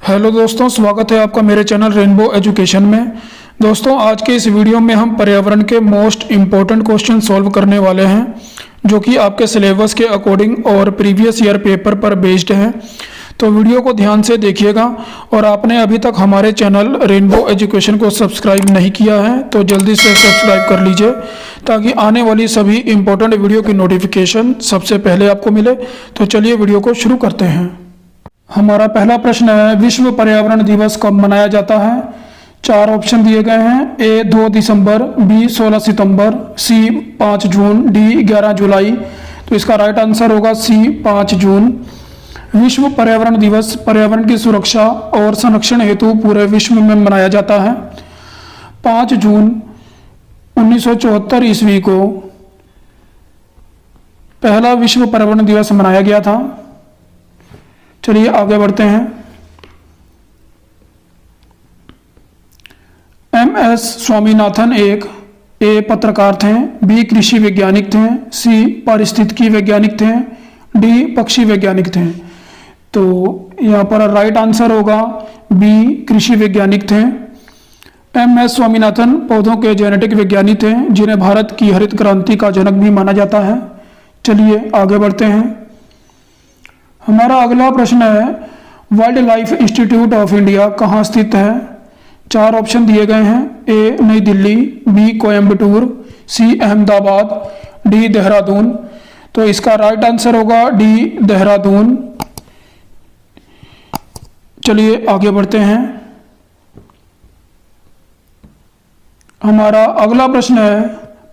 Hello दोस्तों, स्वागत है आपका मेरे चैनल रेनबो एजुकेशन में। दोस्तों, आज के इस वीडियो में हम पर्यावरण के मोस्ट इम्पोर्टेंट क्वेश्चन सॉल्व करने वाले हैं, जो कि आपके सिलेबस के अकॉर्डिंग और प्रीवियस ईयर पेपर पर बेस्ड हैं। तो वीडियो को ध्यान से देखिएगा, और आपने अभी तक हमारे चैनल रेनबो एजुकेशन को सब्सक्राइब नहीं किया है तो जल्दी से सब्सक्राइब कर लीजिए, ताकि आने वाली सभी इम्पोर्टेंट वीडियो की नोटिफिकेशन सबसे पहले आपको मिले। तो चलिए वीडियो को शुरू करते हैं। हमारा पहला प्रश्न है, विश्व पर्यावरण दिवस कब मनाया जाता है? 4 ऑप्शन दिए गए हैं। ए 2 दिसंबर, बी 16 सितंबर, सी 5 जून, डी 11 जुलाई। तो इसका राइट आंसर होगा सी 5 जून। विश्व पर्यावरण दिवस पर्यावरण की सुरक्षा और संरक्षण हेतु पूरे विश्व में मनाया जाता है। 5 जून 1974 ईस्वी को पहला विश्व पर्यावरण दिवस मनाया गया था। चलिए आगे बढ़ते हैं। एम.एस. स्वामीनाथन एक ए पत्रकार थे, बी कृषि वैज्ञानिक थे, सी पारिस्थितिकी वैज्ञानिक थे, डी पक्षी वैज्ञानिक थे। तो यहाँ पर राइट आंसर होगा बी कृषि वैज्ञानिक थे। एम.एस. स्वामीनाथन पौधों के जेनेटिक वैज्ञानिक थे, जिन्हें भारत की हरित क्रांति का जनक भी माना जाता है। चलिए आगे बढ़ते हैं। हमारा अगला प्रश्न है, wild life institute of India कहाँ स्थित है? 4 ऑप्शन दिए गए हैं। ए नई दिल्ली, बी कोयम्बटूर, सी अहमदाबाद, डी देहरादून। तो इसका राइट आंसर होगा डी देहरादून। चलिए आगे बढ़ते हैं। हमारा अगला प्रश्न है,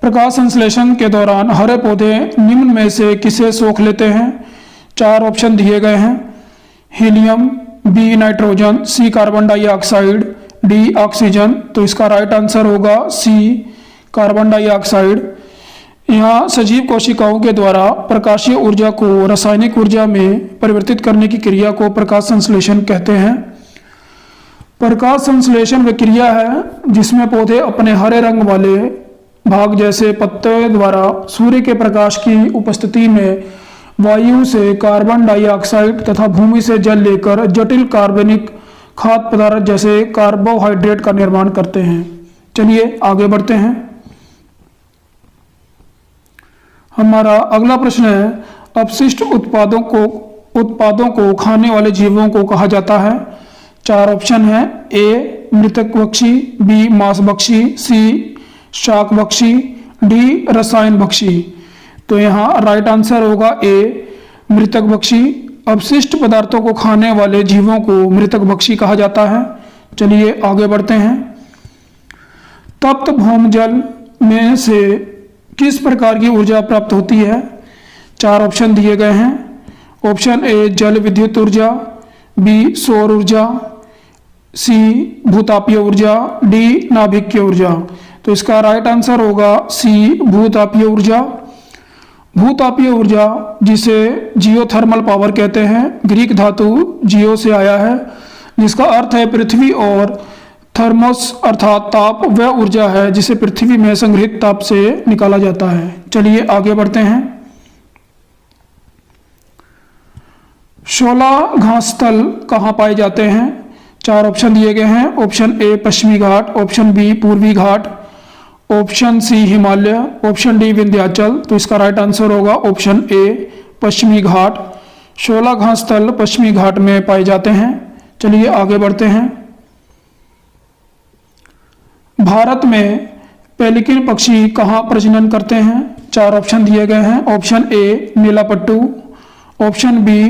प्रकाश संश्लेषण के दौरान हरे पौधे निम्न में से किसे सोख लेते हैं? 4 ऑप्शन दिए गए हैं। हीलियम, बी नाइट्रोजन, सी कार्बन डाइऑक्साइड, डी ऑक्सीजन। तो इसका राइट आंसर होगा सी कार्बन डाइऑक्साइड। यहाँ सजीव कोशिकाओं के द्वारा प्रकाशीय ऊर्जा को रासायनिक ऊर्जा में परिवर्तित करने की क्रिया को प्रकाश संश्लेषण कहते हैं। प्रकाश संश्लेषण वह क्रिया है जिसमें पौधे अपने हरे रंग वाले भाग जैसे पत्ते द्वारा सूर्य के प्रकाश की उपस्थिति में वायु से कार्बन डाइऑक्साइड तथा भूमि से जल लेकर जटिल कार्बनिक खाद्य पदार्थ जैसे कार्बोहाइड्रेट का निर्माण करते हैं। चलिए आगे बढ़ते हैं। हमारा अगला प्रश्न है, अपशिष्ट उत्पादों को खाने वाले जीवों को कहा जाता है? 4 ऑप्शन है। ए मृतक भक्षी, बी मांस भक्षी, सी शाक भक्षी, डी रसायन भक्षी। तो यहाँ राइट आंसर होगा ए मृतक भक्षी। अपशिष्ट पदार्थों को खाने वाले जीवों को मृतक भक्षी कहा जाता है। चलिए आगे बढ़ते हैं। तप्त भौम जल में से किस प्रकार की ऊर्जा प्राप्त होती है? 4 ऑप्शन दिए गए हैं। ऑप्शन ए जल विद्युत ऊर्जा, बी सौर ऊर्जा, सी भूतापीय ऊर्जा, डी नाभिकीय ऊर्जा। तो इसका राइट आंसर होगा सी भूतापीय ऊर्जा। भूतापीय ऊर्जा, जिसे जियोथर्मल पावर कहते हैं, ग्रीक धातु जियो से आया है, जिसका अर्थ है पृथ्वी, और थर्मोस अर्थात ताप वह ऊर्जा है जिसे पृथ्वी में संग्रहित ताप से निकाला जाता है। चलिए आगे बढ़ते हैं। 16 घास स्थल कहाँ पाए जाते हैं? 4 ऑप्शन दिए गए हैं। ऑप्शन ए पश्चिमी घाट, ऑप्शन बी पूर्वी घाट, option C Himalaya, option D Vindhyachal. तो इसका राइट आंसर होगा ऑप्शन ए पश्चिमी घाट। 16 घास स्थल पश्चिमी घाट में पाए जाते हैं। चलिए आगे बढ़ते हैं। भारत में पेलिकन पक्षी कहाँ प्रजनन करते हैं? 4 ऑप्शन दिए गए हैं। Option A Neelapattu, option B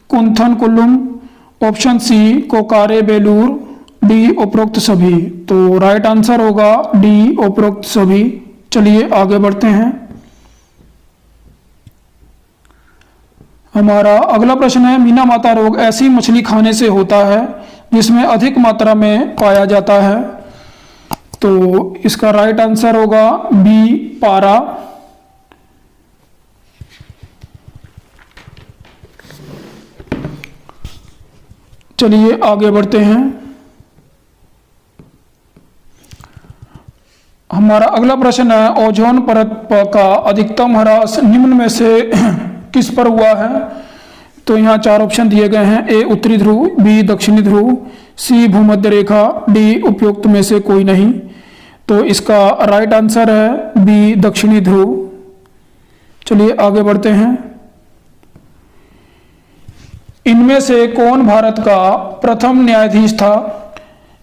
Koonthankulam, option C Kokkare Bellur, D उपरोक्त सभी। तो राइट आंसर होगा डी उपरोक्त सभी। चलिए आगे बढ़ते हैं। हमारा अगला प्रश्न है, मीना माता रोग ऐसी मछली खाने से होता है जिसमें अधिक मात्रा में पाया जाता है? तो इसका राइट आंसर होगा बी पारा। चलिए आगे बढ़ते हैं। हमारा अगला प्रश्न है, ओजोन परत का अधिकतम ह्रास निम्न में से किस पर हुआ है? तो यहाँ चार ऑप्शन दिए गए हैं। ए उत्तरी ध्रुव, बी दक्षिणी ध्रुव, सी भूमध्य रेखा, डी उपयुक्त में से कोई नहीं। तो इसका राइट आंसर है बी दक्षिणी ध्रुव। चलिए आगे बढ़ते हैं। इनमें से कौन भारत का प्रथम न्यायाधीश था?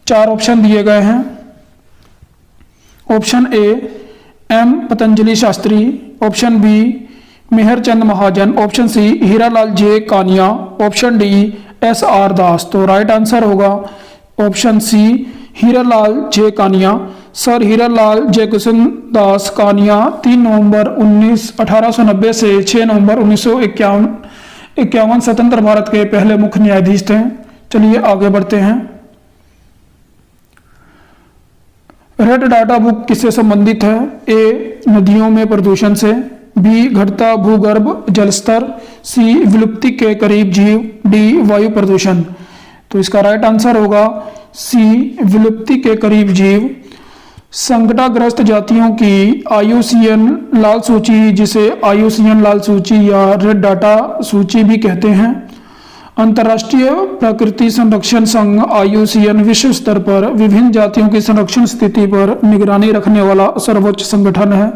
चार ऑप्शन दिए गए हैं। Option A M Patanjali Sastri, option B Mehr Chand Mahajan, option C Hiralal J Kania, option D S R Das. तो राइट आंसर होगा option C Hiralal J Kania. Sir Hiralal J Kusum Das Kania 3 नवंबर 1890 से 6 नवंबर 1951 स्वतंत्र भारत के पहले मुख्य न्यायाधीश थे। चलिए आगे बढ़ते हैं। रेड डाटा बुक किससे संबंधित है? ए नदियों में प्रदूषण से, बी घटता भूगर्भ जलस्तर, सी विलुप्ति के करीब जीव, डी वायु प्रदूषण। तो इसका राइट आंसर होगा सी विलुप्ति के करीब जीव। संकटाग्रस्त जातियों की IUCN लाल सूची, जिसे IUCN लाल सूची या रेड डाटा सूची भी कहते हैं, अंतर्राष्ट्रीय प्रकृति संरक्षण संघ IUCN विश्व स्तर पर विभिन्न जातियों की संरक्षण स्थिति पर निगरानी रखने वाला सर्वोच्च संगठन है।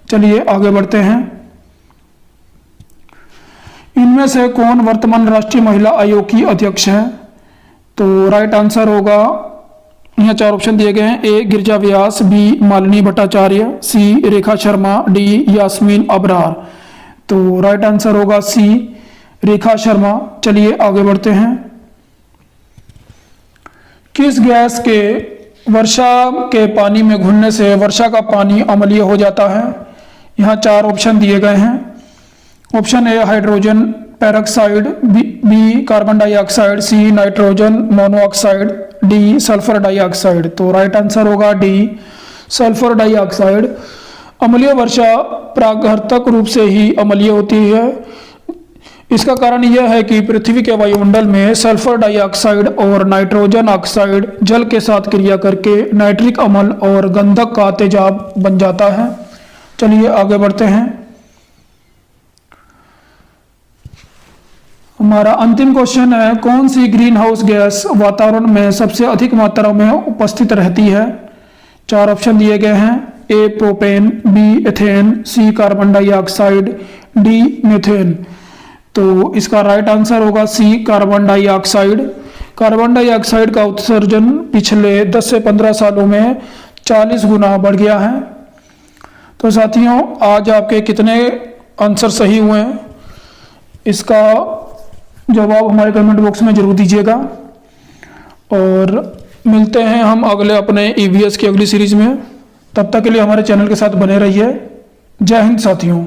चलिए आगे बढ़ते हैं। इनमें से कौन वर्तमान राष्ट्रीय महिला आयोग की अध्यक्ष है? तो राइट आंसर होगा, यहाँ चार ऑप्शन दिए गए हैं। ए गिरिजा व्यास, बी मालिनी भट्टाचार्य, सी रेखा शर्मा, डी यास्मीन अबरार। तो राइट आंसर होगा सी रेखा शर्मा। चलिए आगे बढ़ते हैं। किस गैस के वर्षा के पानी में घुलने से वर्षा का पानी अम्लीय हो जाता है? यहाँ चार ऑप्शन दिए गए हैं। Option A hydrogen peroxide, B carbon dioxide, C nitrogen monoxide, D sulphur dioxide. तो राइट आंसर होगा डी सल्फर डाइऑक्साइड। अम्लीय वर्षा प्राकृतिक रूप से ही अम्लीय होती है। इसका कारण यह है कि पृथ्वी के वायुमंडल में सल्फर डाइऑक्साइड और नाइट्रोजन ऑक्साइड जल के साथ क्रिया करके नाइट्रिक अम्ल और गंधक का तेजाब बन जाता है। चलिए आगे बढ़ते हैं। हमारा अंतिम क्वेश्चन है, कौन सी ग्रीन हाउस गैस वातावरण में सबसे अधिक मात्रा में उपस्थित रहती है? चार ऑप्शन दिए गए हैं। ए प्रोपेन, बी एथेन, सी कार्बन डाइऑक्साइड, डी मीथेन। तो इसका राइट आंसर होगा सी कार्बन डाइऑक्साइड। कार्बन डाइऑक्साइड का उत्सर्जन पिछले 10 से 15 सालों में 40 गुना बढ़ गया है। तो साथियों, आज आपके कितने आंसर सही हुए हैं, इसका जवाब हमारे कमेंट बॉक्स में जरूर दीजिएगा। और मिलते हैं हम अगले अपने EVS की अगली सीरीज में। तब तक के लिए हमारे चैनल के साथ बने रहिए। जय हिंद साथियों।